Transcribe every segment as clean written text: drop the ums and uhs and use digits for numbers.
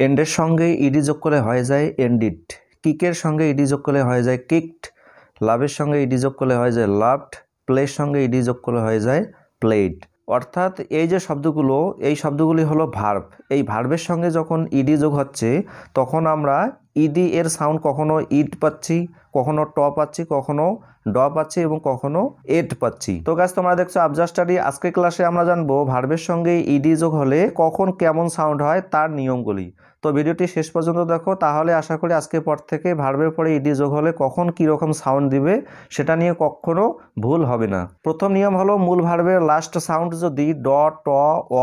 এন্ডের সঙ্গে ইডি যোগ করলে হয়ে যায় এন্ডিড, কিকের সঙ্গে ইডি যোগ করলে হয়ে যায় কিকড, লাভের সঙ্গে ইডি যোগ করলে হয়ে যায় লাভড, প্লের সঙ্গে ইডি যোগ করলে হয়ে যায় প্লেড। অর্থাৎ এই যে শব্দগুলো, এই শব্দগুলি হলো ভার্ব। এই ভার্বের সঙ্গে যখন ইডি যোগ হচ্ছে তখন আমরা ইডি এর সাউন্ড কখনো ইড পাচ্ছি, কখনো ট পাচ্ছি, কখনো ড পাচ্ছি এবং কখনো এড পাচ্ছি। তো গাইস তোমরা দেখছো AFJA স্টাডি। আজকের ক্লাসে আমরা জানবো ভার্বের সঙ্গে ইডি যোগ হলে কখন কেমন সাউন্ড হয় তার নিয়মগুলি। তো ভিডিওটি শেষ পর্যন্ত দেখো, তাহলে আশা করি আজকের পর থেকে ভার্বের পরে ইডি যোগ হলে কখন কীরকম সাউন্ড দিবে সেটা নিয়ে কখনো ভুল হবে না। প্রথম নিয়ম হলো মূল ভার্বের লাস্ট সাউন্ড যদি ড, ট,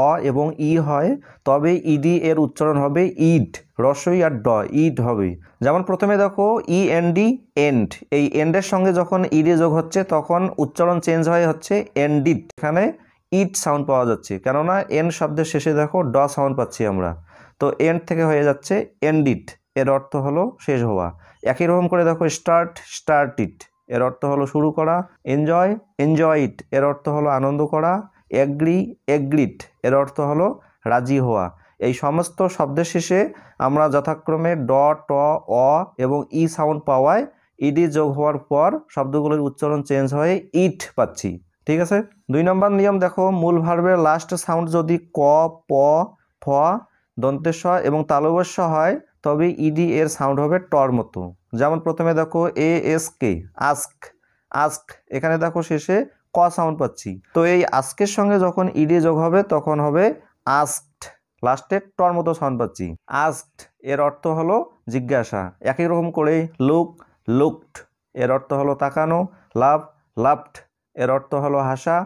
অ এবং ই হয় তবে ইডি এর উচ্চারণ হবে ইড, রস্বই আর ড, ইড হবে। যেমন প্রথমে দেখো ইএনডি এন্ড, এই এন্ডের সঙ্গে যখন ইডি যোগ হচ্ছে তখন উচ্চারণ চেঞ্জ হয়ে হচ্ছে এন্ডিড। এখানে ইড সাউন্ড পাওয়া যাচ্ছে, কেননা এন শব্দের শেষে দেখো ড সাউন্ড পাচ্ছি আমরা, তো এন্ড থেকে হয়ে যাচ্ছে এন্ডিড, এর অর্থ হলো শেষ হওয়া। একই রকম করে দেখো স্টার্ট, স্টার্টিড, এর অর্থ হলো শুরু করা। এনজয়, এনজয়ড, এর অর্থ হলো আনন্দ করা। এগ্রি, এগ্রিড, এর অর্থ হলো রাজি হওয়া। এই সমস্ত শব্দের শেষে আমরা যথাক্রমে ড, ট, অ এবং ই সাউন্ড পাওয়ায় ইডি যোগ হওয়ার পর শব্দগুলোর উচ্চারণ চেঞ্জ হয়ে ইট পাচ্ছি। ঠিক আছে। 2 নম্বর নিয়ম দেখো, মূল ভার্বের লাস্ট সাউন্ড যদি ক, প, ফ, দন্তেস্ব এবং তালব্য হয় তবে ইডি এর সাউন্ড হবে টর মতো। যেমন প্রথমে দেখো এএসকে, আস্ক, আস্ক, এখানে দেখো শেষে ক সাউন্ড পাচ্ছি, তো এই আস্কের সঙ্গে যখন ইডি যোগ হবে তখন হবে আস্কড, লাস্টে টর মতো সাউন্ড পাচ্ছি। আস্কড এর অর্থ হলো জিজ্ঞাসা। একই রকম করে লুক, লুকড, এর অর্থ হলো তাকানো। লাভ, লাভড, এর অর্থ হলো হাসা।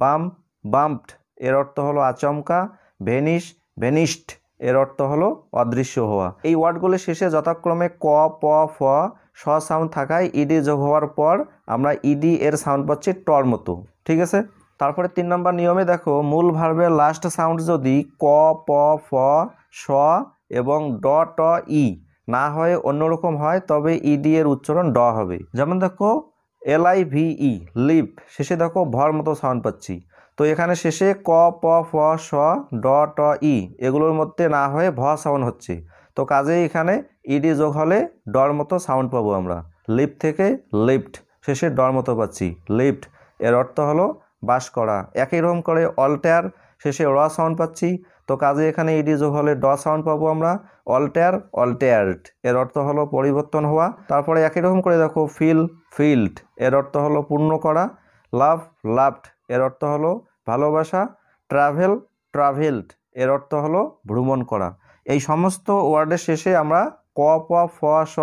বাম, বাম্পড, এর অর্থ হলো আচমকা। ভেনিশ, ভেনিশড, এর অর্থ হলো অদৃশ্য হওয়া। এই ওয়ার্ডগুলি শেষে যথাক্রমে ক, প, ফ, স সাউন্ড থাকায় ইডি যোগ হওয়ার পর আমরা ইডি এর সাউন্ড পাচ্ছি টর মতো। ঠিক আছে। তারপরে 3 নম্বর নিয়মে দেখো, মূল ভার্বের লাস্ট সাউন্ড যদি ক, প, ফ, স এবং ড, ট, ই না হয়ে অন্যরকম হয় তবে ইডি এর উচ্চারণ ড হবে। যেমন দেখো LIVE, লিভ, শেষে দেখো ভর মতো সাউন্ড পাচ্ছি, তো এখানে শেষে ক, প, ফ, স, ড, ট, ই এগুলোর মধ্যে না হয়ে ভ সাউন্ড হচ্ছে, তো কাজেই এখানে ইডি যোগ হলে ডর মতো সাউন্ড পাবো আমরা। লিভ থেকে লিফট, শেষে ডর মতো পাচ্ছি, লিফট, এর অর্থ হলো বাস করা। একই রকম করে অল্টার, শেষে র সাউন্ড পাচ্ছি, তো কাজে এখানে ইডি যোগ হলে ড সাউন্ড পাবো আমরা। অল্টার, অল্টায়ার্ড, এর অর্থ হলো পরিবর্তন হওয়া। তারপরে একই রকম করে দেখো ফিল, ফিল্ড, এর অর্থ হলো পূর্ণ করা। লাভ, লাভড, এর অর্থ হলো ভালোবাসা। ট্রাভেল, ট্রাভেলড, এর অর্থ হলো ভ্রমণ করা। এই সমস্ত ওয়ার্ডের শেষে আমরা ক, প, ফ, স,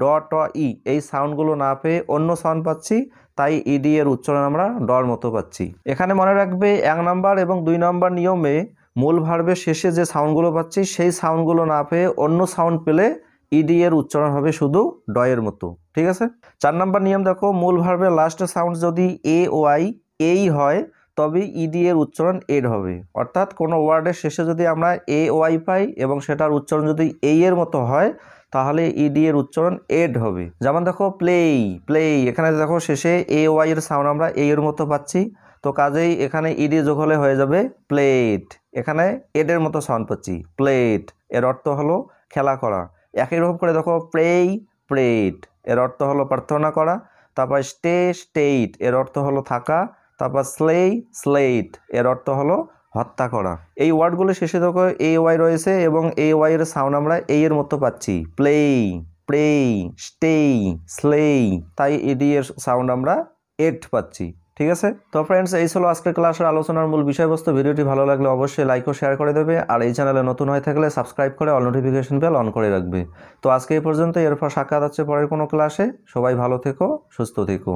ড, ট, ই এই সাউন্ডগুলো না পেয়ে অন্য সাউন্ড পাচ্ছি, তাই ইডি এর উচ্চারণ আমরা ডর মতো পাচ্ছি। এখানে মনে রাখবে 1 নম্বর এবং 2 নম্বর নিয়মে মূল ভার্বের শেষে যে সাউন্ডগুলো পাচ্ছি সেই সাউন্ডগুলো না পেয়ে অন্য সাউন্ড পেলে ইডি এর উচ্চারণ হবে শুধু ড এর মতো। ঠিক আছে। 4 নম্বর নিয়ম দেখো, মূল ভার্বের লাস্ট সাউন্ড যদি এ, ওয়াই, এই হয় তবে ইডি এর উচ্চারণ এড হবে। অর্থাৎ কোনো ওয়ার্ডের শেষে যদি আমরা এ, ওয়াই পাই এবং সেটার উচ্চারণ যদি এই এর মতো হয় তাহলে ইডি এর উচ্চারণ এড হবে। যেমন দেখো প্লেই, প্লেই, এখানে দেখো শেষে এ, ওয়াই এর সাউন্ড আমরা এই এর মতো পাচ্ছি, তো কাজেই এখানে ইডি যোগ হলে হয়ে যাবে প্লেট, এখানে এডের মতো সাউন্ড পাচ্ছি, প্লেট, এর অর্থ হলো খেলা করা। একই রকম করে দেখো প্রেই, প্রেট, এর অর্থ হলো প্রার্থনা করা। তারপর স্টে, স্টেট, এর অর্থ হলো থাকা। তারপর স্লেই, স্লেট, এর অর্থ হলো হত্যা করা। এই ওয়ার্ডগুলো শেষে দেখো এ, ওয়াই রয়েছে এবং এ, ওয়াই এর সাউন্ড আমরা এই এর মতো পাচ্ছি, প্লেই, প্রেই, স্টেই, স্লেই, তাই ইডি এর সাউন্ড আমরা এড পাচ্ছি। ঠিক আছে। তো ফ্রেন্ডস, এই ছিল আজকের ক্লাসের আলোচনার মূল বিষয়বস্তু। ভিডিওটি ভালো লাগলে অবশ্যই লাইক ও শেয়ার করে দেবে, আর এই চ্যানেলে নতুন হয়ে থাকলে সাবস্ক্রাইব করে অল নোটিফিকেশন বেল অন করে রাখবে। তো আজকে এই পর্যন্ত, এরপর সাক্ষাৎ হচ্ছে পরের কোনো ক্লাসে। সবাই ভালো থেকো, সুস্থ থেকো।